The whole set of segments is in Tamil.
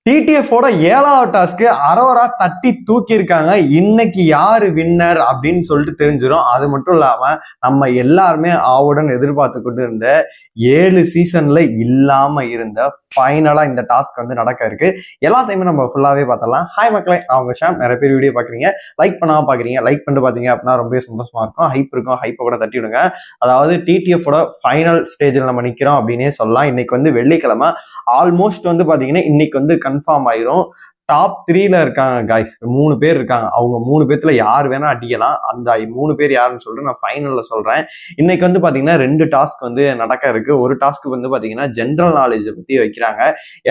டிடிஎஃபோட 7வது டாஸ்க்கு அரோரா தட்டி தூக்கி இருக்காங்க. இன்னைக்கு யாரு வின்னர் அப்படின்னு சொல்லிட்டு தெரிஞ்சிடும். அது மட்டும் இல்லாம நம்ம எல்லாருமே ஆவுடன் எதிர்பார்த்துக்கிட்டு இருந்த 7 சீசன்ல இல்லாம இருந்த ஃபைனலா இந்த டாஸ்க் வந்து நடக்க இருக்கு. எல்லாத்தையுமே நம்ம ஃபுல்லாவே பார்த்தலாம். ஹாய் மக்களே, அவங்க ஷாம். நிறைய பேர் வீடியோ பாக்குறீங்க, லைக் பண்ணாம பாக்குறீங்க. லைக் பண்ணிட்டு பாத்தீங்க அப்படின்னா ரொம்ப சந்தோஷமா இருக்கும். ஹைப் இருக்கும், ஹைப்பை கூட தட்டி விடுங்க. அதாவது டிடிஎஃபோட ஃபைனல் ஸ்டேஜில் நம்ம நிக்கிறோம் அப்படின்னே சொல்லலாம். இன்னைக்கு வந்து வெள்ளிக்கிழமை. ஆல்மோஸ்ட் வந்து பாத்தீங்கன்னா இன்னைக்கு வந்து கன்ஃபார்ம் ஆயிரும். டாப் 3ல இருக்காங்க காய்ஸ், 3 பேர் இருக்காங்க. அவங்க 3 பேர்த்துல யார் வேணா அடிக்கலாம். அந்த 3 பேர் யாருன்னு சொல்லிட்டு நான் ஃபைனல்ல சொல்றேன். இன்னைக்கு வந்து பாத்தீங்கன்னா 2 டாஸ்க் வந்து நடக்க இருக்கு. ஒரு டாஸ்க் வந்து பாத்தீங்கன்னா ஜென்ரல் நாலேஜை பத்தி வைக்கிறாங்க.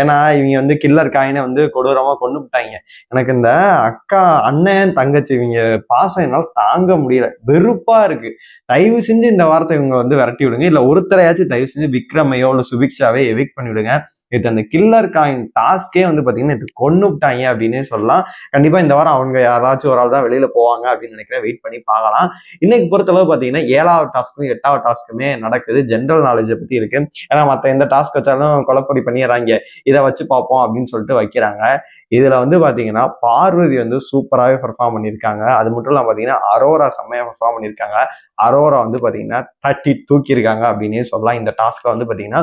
ஏன்னா இவங்க வந்து கில்லர் காயினை வந்து கொடூரமா கொண்டு விட்டாங்க. எனக்கு இந்த அக்கா, அண்ணன், தங்கச்சி இவங்க பாசம் என்னால் தாங்க முடியல, வெறுப்பா இருக்கு. தயவு செஞ்சு இந்த வாரத்தை இவங்க வந்து விரட்டி விடுங்க. இல்ல ஒருத்தரையாச்சும் தயவு செஞ்சு விக்ரமையோ இல்ல சுபிக்ஷாவே எவிக்ட் பண்ணி விடுங்க. இது அந்த கில்லர் காயின் டாஸ்கே வந்து பாத்தீங்கன்னா இது கொண்டு விட்டாங்க அப்படின்னே சொல்லலாம். கண்டிப்பா இந்த வாரம் அவங்க யாராச்சும் ஒரு ஆள் தான் வெளியில போவாங்க அப்படின்னு நினைக்கிறேன். வெயிட் பண்ணி பார்க்கலாம். இன்னைக்கு பொறுத்தளவு பாத்தீங்கன்னா 7வது டாஸ்க்கும் 8வது டாஸ்க்குமே நடக்குது. ஜென்ரல் நாலேஜை பத்தி இருக்கு. ஏன்னா மத்த எந்த டாஸ்க் வச்சாலும் கொலப்படி பண்ணிடுறாங்க, இதை வச்சு பார்ப்போம் அப்படின்னு சொல்லிட்டு வைக்கிறாங்க. இதுல வந்து பாத்தீங்கன்னா பார்வதி வந்து சூப்பராகவே பெர்ஃபார்ம் பண்ணியிருக்காங்க. அது மட்டும் இல்லாம பாத்தீங்கன்னா அரோரா செம்மையா பெர்ஃபார்ம் பண்ணியிருக்காங்க. அரோரா வந்து பாத்தீங்கன்னா தட்டி தூக்கி இருக்காங்க அப்படின்னே சொல்லலாம். இந்த டாஸ்க்ல வந்து பாத்தீங்கன்னா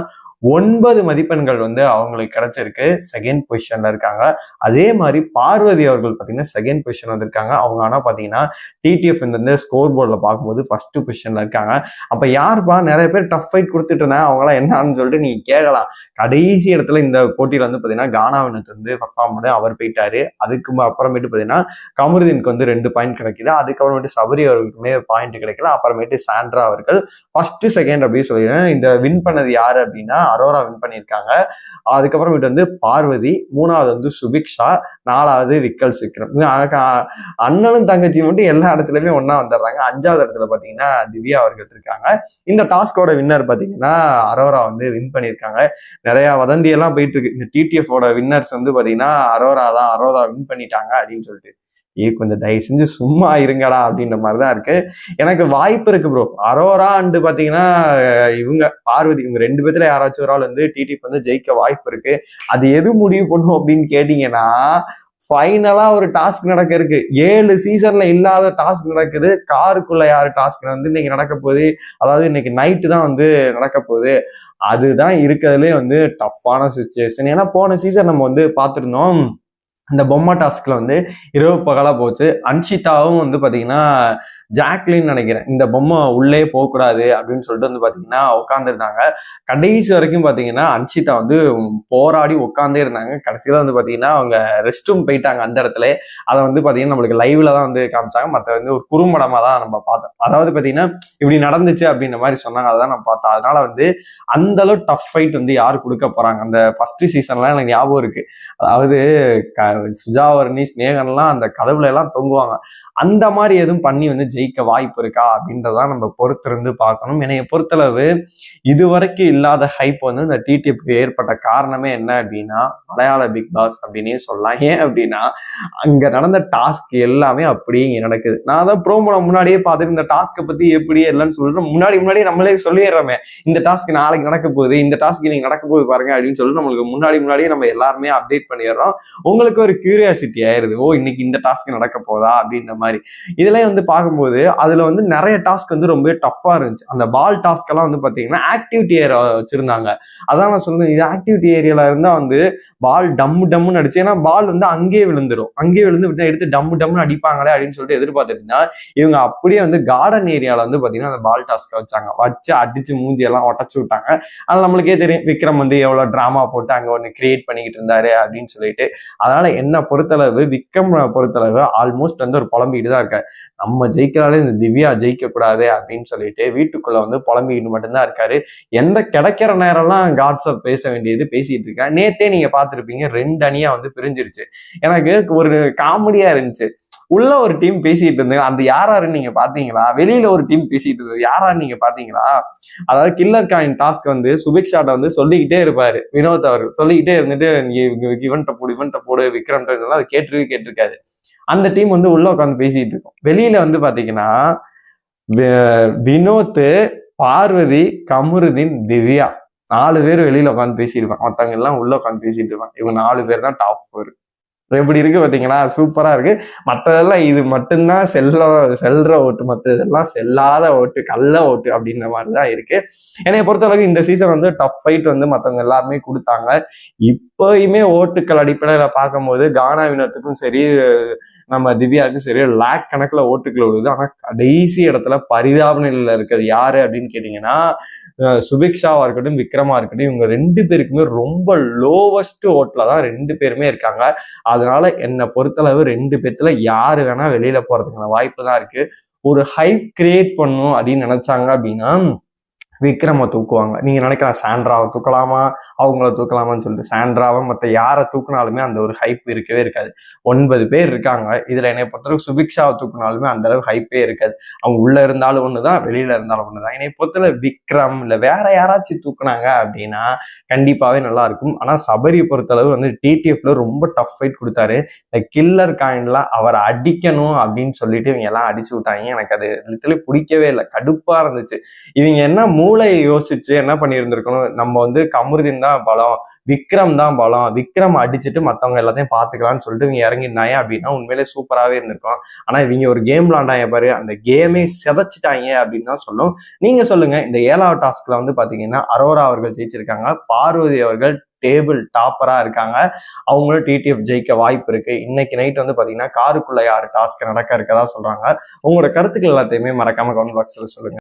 9 மதிப்பெண்கள் வந்து அவங்களுக்கு கிடைச்சிருக்கு. செகண்ட் பொசிஷன்ல இருக்காங்க. அதே மாதிரி பார்வதி அவர்கள் பாத்தீங்கன்னா செகண்ட் பொசிஷன் வந்திருக்காங்க. அவங்க ஆனா பாத்தீங்கன்னா டிடிஎஃப் இந்த ஸ்கோர் போர்டில் பார்க்கும்போது ஃபர்ஸ்ட் பொசிஷன்ல இருக்காங்க. அப்ப யாருப்பா, நிறைய பேர் டஃப் ஃபைட் கொடுத்துட்டு இருந்தாங்க, அவங்களாம் என்னன்னு சொல்லிட்டு நீங்க கேட்கலாம். கடைசி இடத்துல இந்த போட்டியில வந்து பாத்தீங்கன்னா கானாவினத்து வந்து பர்ஃபார்ம் பண்ணி அவர் போயிட்டாரு. அதுக்கு அப்புறமேட்டு பாத்தீங்கன்னா கமருதீனுக்கு வந்து 2 பாயிண்ட் கிடைக்குது. அதுக்கப்புறமேட்டு சபரி அவர்களுக்குமே பாயிண்ட் கிடைக்கல. அப்புறமேட்டு சாண்ட்ரா அவர்கள் ஃபர்ஸ்ட் செகண்ட் அப்படின்னு சொல்லிடுறேன். இந்த வின் பண்ணது யாரு அப்படின்னா அரோரா வின் பண்ணியிருக்காங்க. அதுக்கப்புறமேட்டு வந்து பார்வதி, 3வது வந்து சுபிக்ஷா, 4வது விக்கல் சிக்ரம். அண்ணனும் தங்கச்சி மட்டும் எல்லா இடத்துலயுமே ஒன்னா வந்துடுறாங்க. 5வது இடத்துல பாத்தீங்கன்னா திவ்யா அவர்கள் இருக்காங்க. இந்த டாஸ்கோட வின்னர் பாத்தீங்கன்னா அரோரா வந்து வின் பண்ணியிருக்காங்க. நிறைய வதந்தி எல்லாம் போயிட்டு இருக்கு. இந்த டிடிஎஃபோட வின்னர்ஸ் வந்து பாத்தீங்கன்னா அரோரா தான், அரோரா வின் பண்ணிட்டாங்க அப்படின்னு சொல்லிட்டு. கொஞ்சம் தயவு செஞ்சு சும்மா இருங்கடா அப்படின்ற மாதிரிதான் இருக்கு. எனக்கு வாய்ப்பு இருக்கு ப்ரோ. அரோரா அண்டு பாத்தீங்கன்னா இவங்க பார்வதி, இவங்க 2 பேத்துல யாராச்சும் ஒரு ஆள் வந்து டிடிஎஃப் வந்து ஜெயிக்க வாய்ப்பு இருக்கு. அது எது முடிவு பண்ணும் அப்படின்னு கேட்டீங்கன்னா ஃபைனலா ஒரு டாஸ்க் நடக்க இருக்கு. 7 சீசன்ல இல்லாத டாஸ்க் நடக்குது. காருக்குள்ள யாரு டாஸ்க் வந்து இன்னைக்கு நடக்க போகுது. அதாவது இன்னைக்கு நைட்டு தான் வந்து நடக்க போகுது. அதுதான் இருக்கிறதுலே வந்து டஃப்பான சுச்சுவேஷன். ஏன்னா போன சீசன் நம்ம வந்து பார்த்துருந்தோம், அந்த பொம்மை டாஸ்க்ல வந்து இரவு பகலா போச்சு. அன்ஷிதாவும் வந்து பாத்தீங்கன்னா ஜாக்லின்னு நினைக்கிறேன், இந்த பொம்மை உள்ளே போகக்கூடாது அப்படின்னு சொல்லிட்டு வந்து பாத்தீங்கன்னா உட்காந்துருந்தாங்க. கடைசி வரைக்கும் பாத்தீங்கன்னா அன்ஷிதா வந்து போராடி உட்காந்தே இருந்தாங்க. கடைசியில வந்து பாத்தீங்கன்னா அவங்க ரெஸ்ட் ரூம் போயிட்டாங்க அந்த இடத்துல. அதை வந்து பாத்தீங்கன்னா நம்மளுக்கு லைவ்ல தான் வந்து காமிச்சாங்க. மற்ற வந்து ஒரு குறும்படமா தான் நம்ம பார்த்தோம். அதாவது பாத்தீங்கன்னா இப்படி நடந்துச்சு அப்படின்ற மாதிரி சொன்னாங்க, அதான் நம்ம பார்த்தோம். அதனால வந்து அந்த அளவு டஃப் ஃபைட் வந்து யாரு கொடுக்க போறாங்க. அந்த ஃபர்ஸ்ட் சீசன்லாம் எனக்கு ஞாபகம் இருக்கு. அதாவது சுஜாவர்ணி, ஸ்நேகன்லாம் அந்த கதவுல எல்லாம் தொங்குவாங்க. அந்த மாதிரி எதுவும் பண்ணி வந்து ஜெயிக்க வாய்ப்பு இருக்கா அப்படின்றதான் நம்ம பொறுத்திருந்து பார்க்கணும். என்னைய பொறுத்தளவு இதுவரைக்கும் இல்லாத ஹைப் வந்து இந்த டிடிஎஃப்க்கு ஏற்பட்ட காரணமே என்ன அப்படின்னா மலையாள பிக் பாஸ் அப்படின்னே சொல்லலாம். ஏன் அப்படின்னா அங்க நடந்த டாஸ்க் எல்லாமே அப்படியே இங்க நடக்குது. நான் தான் ப்ரோமோ முன்னாடியே பார்த்துட்டு இந்த டாஸ்க்கை பத்தி எப்படி இல்லைன்னு சொல்லிட்டு முன்னாடியே நம்மளே சொல்லிடுறோமே, இந்த டாஸ்க் நாளைக்கு நடக்க போகுது, இந்த டாஸ்க் இன்னைக்கு நடக்க போகுது பாருங்க அப்படின்னு சொல்லிட்டு நம்மளுக்கு முன்னாடியே நம்ம எல்லாருமே அப்டேட் பண்ணிடுறோம். உங்களுக்கு ஒரு கியூரியாசிட்டி ஆயிருது, ஓ இன்னைக்கு இந்த டாஸ்க் நடக்க போதா அப்படின்ற மாதிரி. இதெல்லாம் வந்து பார்க்கும்போது அதுல வந்து நிறைய டாஸ்க் வந்து ரொம்ப டஃப்பா இருந்துச்சு. அந்த பால் டாஸ்க் எல்லாம் வந்து பாத்தீங்கன்னா ஆக்டிவிட்டி ஏரியா வச்சிருந்தாங்க. அதான் நான் சொல்றேன், இது ஆக்டிவிட்டி ஏரியால இருந்தா வந்து பால் டம்முன்னு அடிச்சு, ஏன்னா பால் வந்து அங்கேயே விழுந்துடும். அங்கேயே விழுந்து விட்டு எடுத்து டம்முன்னு அடிப்பாங்களே அப்படின்னு சொல்லிட்டு எதிர்பார்த்துட்டு இருந்தா இவங்க அப்படியே வந்து கார்டன் ஏரியால வந்து பாத்தீங்கன்னா அந்த பால் டாஸ்க் வச்சு அடிச்சு மூஞ்சி எல்லாம் உடச்சு விட்டாங்க. அது நம்மளுக்கே தெரியும், விக்ரம் வந்து எவ்வளவு டிராமா போட்டு அங்க ஒண்ணு கிரியேட் பண்ணிக்கிட்டு இருந்தாரு அப்படின்னு சொல்லிட்டு. அதனால என்ன பொறுத்தளவு, விக்ரம் பொறுத்தளவு ஆல்மோஸ்ட் வந்து ஒரு புலம்பிக்கிட்டு தான் இருக்காரு. நம்ம ஜெயிக்கிறாலே இந்த திவ்யா ஜெயிக்க கூடாது அப்படின்னு சொல்லிட்டு வீட்டுக்குள்ள வந்து புலம்பிக்கிட்டு மட்டும்தான் இருக்காரு. எந்த கிடைக்கிற நேரம்லாம் காட்ஸ்அப் பேச வேண்டியது பேசிட்டு இருக்கேன். நேத்தே நீங்க பார்த்துருப்பீங்க, 2 அணியா வந்து பிரிஞ்சிருச்சு. எனக்கு ஒரு காமெடியா இருந்துச்சு. உள்ள ஒரு டீம் பேசிட்டு இருந்தாங்க, அந்த யாராருன்னு நீங்க பாத்தீங்களா? வெளியில ஒரு டீம் பேசிட்டு இருந்தது யாராருன்னு நீங்க பாத்தீங்களா? அதாவது கில்லர் காயின் டாஸ்க் வந்து சுபிக்ஷாட்ட வந்து சொல்லிக்கிட்டே இருப்பாரு வினோத் அவர்கள். சொல்லிக்கிட்டே இருந்துட்டு இவன்ட்ட போடு விக்ரம்ட்ட அதை கேட்டிருக்காரு. அந்த டீம் வந்து உள்ள உட்காந்து பேசிட்டு இருக்கோம். வெளியில வந்து பாத்தீங்கன்னா வினோத், பார்வதி, கமருதீன், திவ்யா 4 பேர் வெளியில உட்காந்து பேசியிருப்பாங்க, மற்றவங்க எல்லாம் உள்ள உட்காந்து பேசிட்டு இருப்பாங்க. இவங்க 4 பேர் தான் டாப் 4. எப்படி இருக்கு பாத்தீங்களா? சூப்பரா இருக்கு. மற்றதெல்லாம் இது மட்டும்தான் செல்ற ஓட்டு, மற்றதெல்லாம் செல்லாத ஓட்டு, கள்ள ஓட்டு அப்படின்ற மாதிரிதான் இருக்கு. என்னைய பொறுத்தளவுக்கு இந்த சீசன் வந்து டஃப் ஃபைட் வந்து மற்றவங்க எல்லாருமே கொடுத்தாங்க. இப்பயுமே ஓட்டுக்கள் அடிப்படையில பார்க்கும்போது கானா வினத்துக்கும் சரி, நம்ம திவ்யாவுக்கும் சரி லேக் கணக்குல ஓட்டுகள் விழுது. ஆனா கடைசி இடத்துல பரிதாப நிலையில இருக்கிறது யாரு அப்படின்னு கேட்டீங்கன்னா, சுபிக்ஷாவா இருக்கட்டும், விக்ரமா இருக்கட்டும், இவங்க 2 பேருக்குமே ரொம்ப லோவஸ்ட் ஓட்ல தான் 2 பேருமே இருக்காங்க. அதனால என்னை பொறுத்தளவு 2 பேத்துல யாரு வேணா வெளியில போறதுக்கான வாய்ப்பு தான் இருக்கு. ஒரு ஹைப் கிரியேட் பண்ணும் அப்படின்னு நினைச்சாங்க அப்படின்னா விக்ரம தூக்குவாங்க. நீங்க நினைக்கலாம் சாண்ட்ராவை தூக்கலாமா, அவங்கள தூக்கலாமான்னு சொல்லிட்டு. சாண்ட்ராவை மற்ற யாரை தூக்குனாலுமே அந்த ஒரு ஹைப் இருக்கவே இருக்காது. 9 பேர் இருக்காங்க. இதுல என்னை பொறுத்தளவு சுபிக்ஷாவை தூக்குனாலுமே அந்த அளவு ஹைப்பே இருக்காது. அவங்க உள்ள இருந்தாலும் ஒண்ணுதான், வெளியில இருந்தாலும் ஒண்ணுதான். என்னை பொறுத்தளவு விக்ரம் இல்ல வேற யாராச்சும் தூக்குனாங்க அப்படின்னா கண்டிப்பாவே நல்லா இருக்கும். ஆனா சபரியை பொறுத்தளவு வந்து டிடிஎஃப்ல ரொம்ப டஃப் ஃபைட் கொடுத்தாரு. இந்த கில்லர் காயின்ல அவர் அடிக்கணும் அப்படின்னு சொல்லிட்டு இவங்க எல்லாம் அடிச்சு விட்டாங்க. எனக்கு அது லிட்டரலி பிடிக்கவே இல்லை, கடுப்பா இருந்துச்சு. இவங்க என்ன மூளையை யோசிச்சு என்ன பண்ணியிருந்திருக்கணும், நம்ம வந்து கமருதீன் தான் பலம், விக்ரம் தான் பலம், விக்ரம் அடிச்சுட்டு மற்றவங்க எல்லாத்தையும் பார்த்துக்கலாம்னு சொல்லிட்டு இவங்க இறங்கிருந்தாங்க அப்படின்னா உண்மையிலே சூப்பராகவே இருந்திருக்கும். ஆனா இவங்க ஒரு கேம் விளாண்டாங்க பாரு, அந்த கேமே செதைச்சிட்டாங்க அப்படின்னு தான் சொல்லும். நீங்க சொல்லுங்க, இந்த 7வது டாஸ்க்ல வந்து பாத்தீங்கன்னா அரோரா அவர்கள் ஜெயிச்சிருக்காங்க, பார்வதி அவர்கள் டேபிள் டாப்பரா இருக்காங்க. அவங்களும் டிடிஎஃப் ஜெயிக்க வாய்ப்பு இருக்கு. இன்னைக்கு நைட் வந்து பாத்தீங்கன்னா காருக்குள்ள யாரு டாஸ்க் நடக்க இருக்கதா சொல்றாங்க. உங்களோட கருத்துக்கள் எல்லாத்தையுமே மறக்காம கமெண்ட் பாக்ஸ்ல சொல்லுங்க.